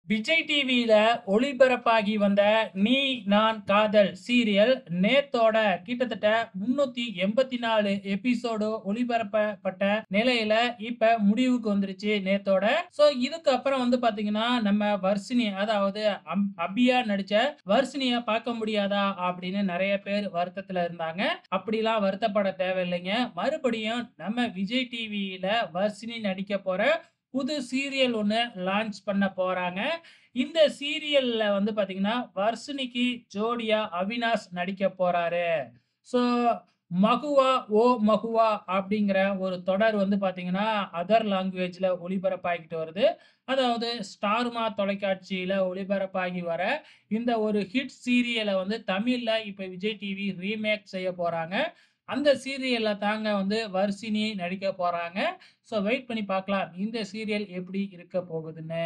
விஜய் டிவியில ஒளிபரப்பாகி வந்த நீ நான் காதல் சீரியல் நேத்தோட கிட்டத்தட்ட 384 எபிசோடு ஒளிபரப்பப்பட்ட நிலையில இப்ப முடிவுக்கு வந்துருச்சு நேத்தோட. சோ இதுக்கப்புறம் பாத்தீங்கன்னா நம்ம வர்ஷினி, அதாவது அபியா நடிச்ச வர்ஷினிய பார்க்க முடியாதா அப்படின்னு நிறைய பேர் வருத்தத்துல இருந்தாங்க. அப்படிலாம் வருத்தப்பட தேவையில்லைங்க. மறுபடியும் நம்ம விஜய் டிவியில வர்ஷினி நடிக்க போற புது சீரியல் ஒண்ணு லான்ச் பண்ண போறாங்க. இந்த சீரியல்ல பாத்தீங்கன்னா, வர்ஷினிக்கு ஜோடியா அவினாஷ் நடிக்க போறாரு. ஸோ மகுவா ஓ மகுவா அப்படிங்கிற ஒரு தொடர் பாத்தீங்கன்னா, அதர் லாங்குவேஜ்ல ஒளிபரப்பாகிட்டு வருது. அதாவது ஸ்டார்மா தொலைக்காட்சியில ஒளிபரப்பாகி வர இந்த ஒரு ஹிட் சீரியல தமிழ்ல இப்ப விஜய் டிவி ரீமேக் செய்ய போறாங்க. அந்த சீரியல்ல தாங்க வர்ஷினி நடிக்க போறாங்க. ஸோ வெயிட் பண்ணி பார்க்கலாம். இந்த சீரியல் எப்படி இருக்க போகுதுன்னு.